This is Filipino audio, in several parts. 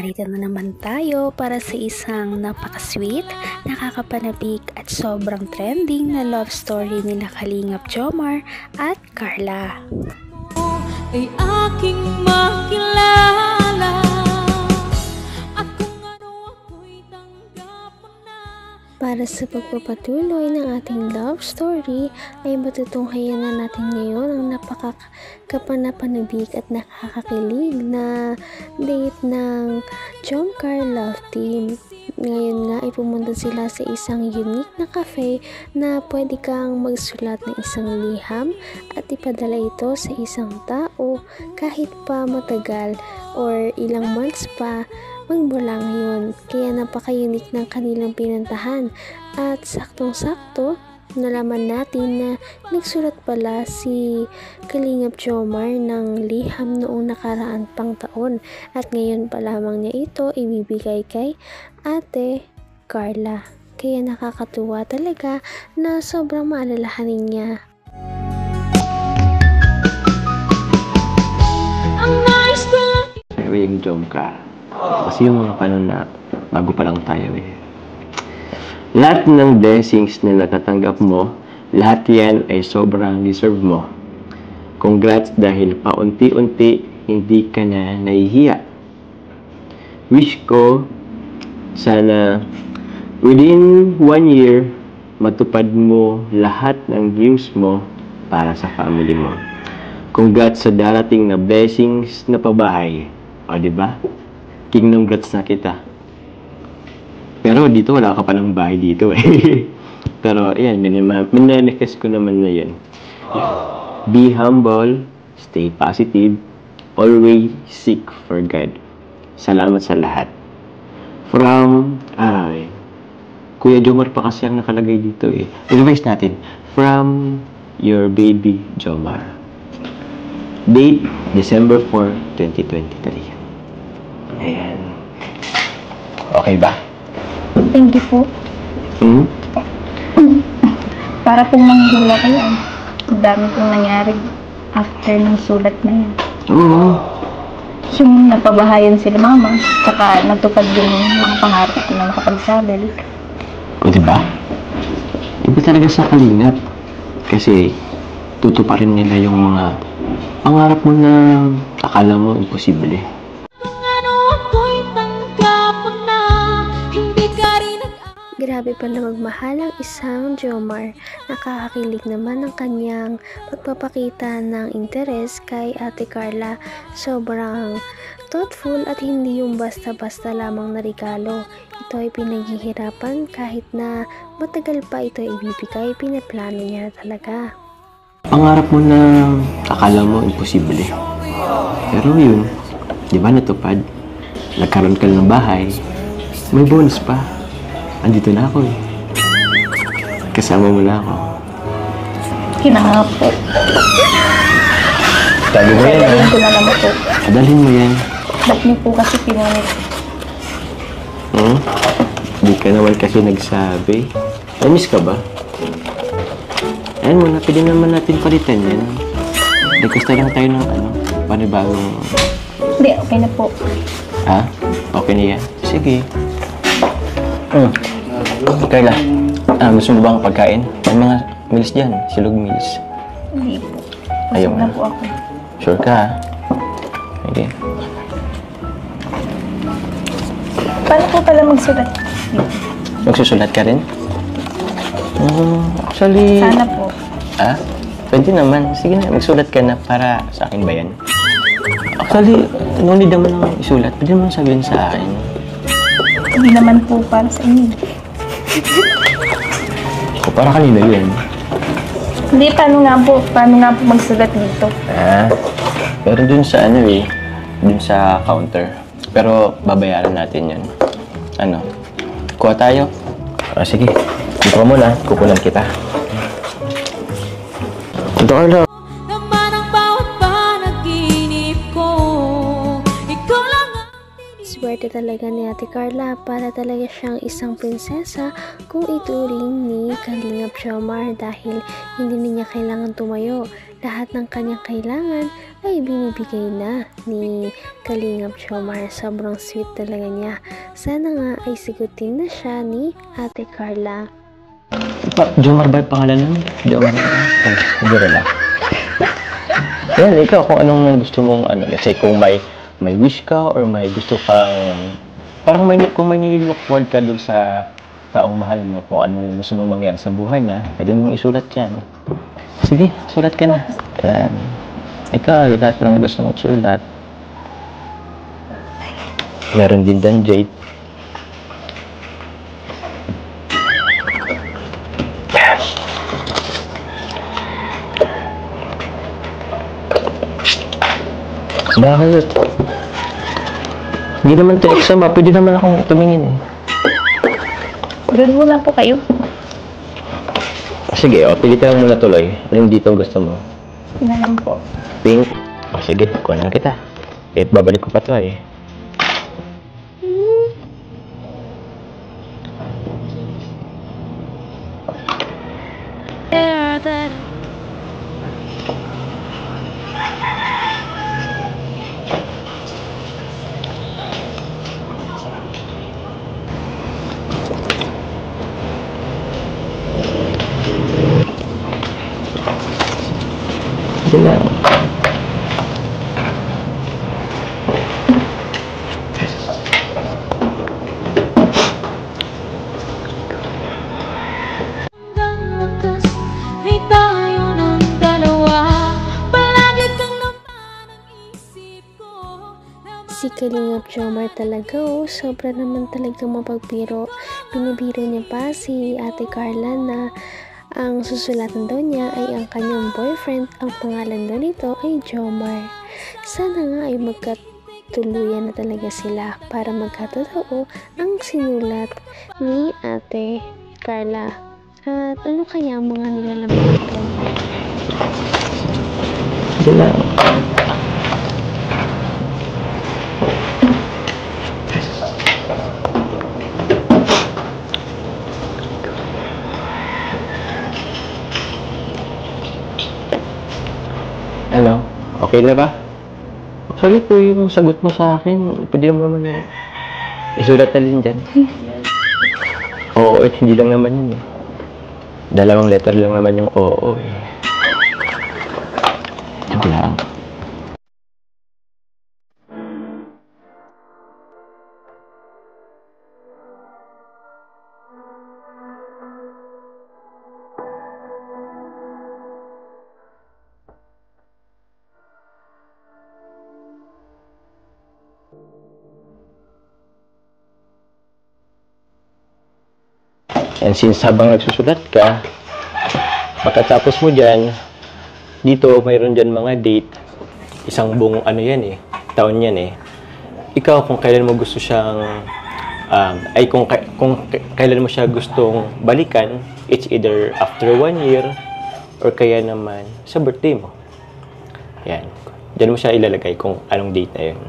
narito na naman tayo para sa isang napaka-sweet, nakakapanabik at sobrang trending na love story nila Kalingap Jomar at Carla. Ay aking makilala at kung ano ako'y tanggap mo na. Para sa pagpapatuloy ng ating love story ay matutunghayan na natin ngayon ang napakakapanabik at nakakakilig na date ng Jomcar Love Team. Ngayon nga ay pumunta sila sa isang unique na cafe na pwede kang magsulat ng isang liham at ipadala ito sa isang tao kahit pa matagal or ilang months pa magmula ngayon. Kaya napaka-unique ng kanilang pinuntahan at saktong-sakto nalaman natin na nagsulat pala si Kalingap Jomar ng liham noong nakaraan pang taon at ngayon pa lamang niya ito ibibigay kay Ate Carla. Kaya nakakatuwa talaga na sobrang maalalahanin niya. Yung Jomcar. Kasi yung mga panon na bago pa lang tayo Lahat ng blessings na natatanggap mo, lahat yan ay sobrang deserve mo. Congrats dahil paunti-unti hindi ka na nahihiya. Wish ko sana within 1 year matupad mo lahat ng dreams mo para sa family mo. Congrats sa darating na blessings na pabahay. O diba? Congrats na kita. Pero dito wala ka pa ng bahay dito Pero ayan, minanifest ko naman na yan. Be humble, stay positive, always seek for God. Salamat sa lahat. From, Kuya Jomar pa kasi ang nakalagay dito Revise natin. From your baby Jomar. Date, December 4, 2023. Ayan. Okay ba? Thank you po. Para pong manghula kayo. Ang dami pong nangyari after ng sulat na yan. Oo. Yung napabahayan sila mama, saka natupad yung mga pangarap ko na makapagsagal. O diba? Iba talaga sa Kalingap. Kasi tutuparin nila yung mga pangarap mo na akala mo imposible. Grabe pala magmahal ang isang Jomar. Nakakakilig naman ang kanyang pagpapakita ng interes kay Ate Carla. Sobrang thoughtful at hindi yung basta-basta lamang na regalo. Ito ay pinaghihirapan kahit na matagal pa ito ibibigay, pinaplano niya talaga. Pangarap mo na akala mo imposible. Pero yun, di ba natupad? Nagkaroon ka ng bahay, may bonus pa. Andito na ako Kasama mo na ako. Kinanga po. Sabi mo yan Dadalhin ko na naman po. Adalhin mo yan. Ba't niyo po kasi pinunit? Di ka naman kasi nagsabi. Namiss ka ba? Ayan muna, pwede naman natin palitan yan. Requesta lang tayo ng panibagong... Hindi, okay na po. Ha? Okay na yan? Sige. Carla, gusto mo bang pagkain? May mga meals dyan, silog meals. Hindi po. Ayaw Busog na po ako. Sure ka, ha? Okay. Paano po pala magsulat? Magsusulat ka rin? Actually... Sana po. Pwede naman. Sige na, magsulat ka na para sa akin ba yan? Actually, no need naman lang isulat. Pwede naman sabihin sa akin. Hindi naman po para sa inyo. O, para kanina yun. Hindi, paano nga po magsulat dito? Pero dun sa dun sa counter. Pero babayaran natin yan. Kuha tayo? Sige. Dito ka muna, kukunan kita. Ito, Carla. Swerte swerte talaga ni Ate Carla. Para talaga siyang isang prinsesa kung ituring ni Kalingap Jomar dahil hindi niya kailangan tumayo. Lahat ng kanyang kailangan ay binibigay na ni Kalingap Jomar. Sobrang sweet talaga niya. Sana nga ay sigutin na siya ni Ate Carla. Jomar ba yung pangalan nun? Jomar ba? Ay, siguro lang. Yan, ikaw kung anong gusto mong kasi kung may wish ka or may gusto kang parang kung may nilook forward ka doon sa taong mahal mo, kung ano gusto mong mangyari sa buhay na, pwede mong isulat yan. Sige, sulat ka na. Yan. Ikaw, lahat ng gusto mong sulat. Meron din Dan Jade. Bakit? Hindi naman ito exam ba? Pwede naman akong tumingin eh. Doon muna po kayo. Sige, pili ka lang muna tuloy. Anong dito gusto mo? Yun na lang po. Pink? Sige, kunan kita. Babalik ko pa ito eh. Sige lang. Hanggang wakas ay tayo ng dalawa. Palagi kang naman ang isip ko. Si Kalingap Jomar talaga sobra naman talagang mapagbiro. Binibiro niya pa si Ate Carla na ang susulatan daw niya ay ang kanyang boyfriend. Ang pangalan daw nito ay Jomar. Sana nga ay magkatuluyan na talaga sila para magkatotoo ang sinulat ni Ate Carla. At ano kaya ang mga nilalaman nito? Sige lang. Ano? Okay na ba? Sorry po yung sagot mo sa akin. Pwede mo naman isulat na din dyan. Oo, hindi lang naman yun eh. 2 letter lang naman yung oo eh. Joke lang. And since habang nagsusulat ka, pagkatapos mo dyan, dito mayroon dyan mga date, isang buong taon yan eh. Ikaw kung kailan mo gusto siyang, kung kailan mo siya gustong balikan, it's either after 1 year, or kaya naman sa birthday mo. Yan. Dyan mo siya ilalagay kung anong date na yun.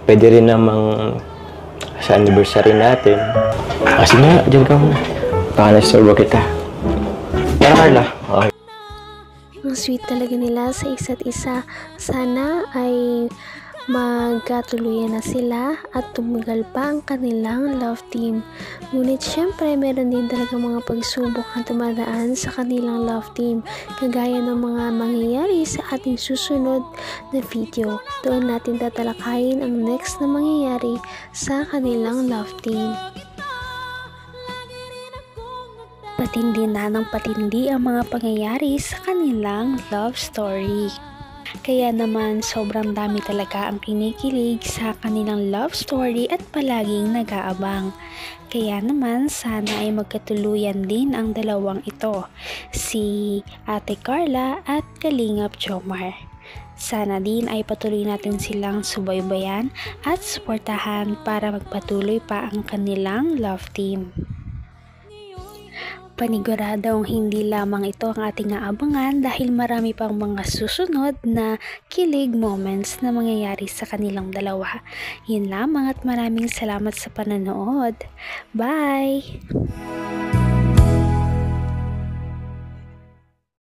Pwede rin namang sa anniversary natin. Sige nga, dyan ka muna. Baka na-serve kita. Tara, Carla. Okay. Ang sweet talaga nila sa isa't isa. Sana ay magkatuluyan na sila at tumagal pa ang kanilang love team. Ngunit syempre meron din talaga mga pagsubok na tumadaan sa kanilang love team, kagaya ng mga mangyayari sa ating susunod na video. Doon natin tatalakayin ang next na mangyayari sa kanilang love team. Patindi na ng patindi ang mga pangyayari sa kanilang love story. Kaya naman sobrang dami talaga ang kinikilig sa kanilang love story at palaging nag-aabang. Kaya naman sana ay magkatuluyan din ang dalawang ito, si Ate Carla at Kalingap Jomar. Sana din ay patuloy natin silang subaybayan at suportahan para magpatuloy pa ang kanilang love team. Paniguradong hindi lamang ito ang ating aabangan dahil marami pang mga susunod na kilig moments na mangyayari sa kanilang dalawa. Yun lamang at maraming salamat sa panonood. Bye!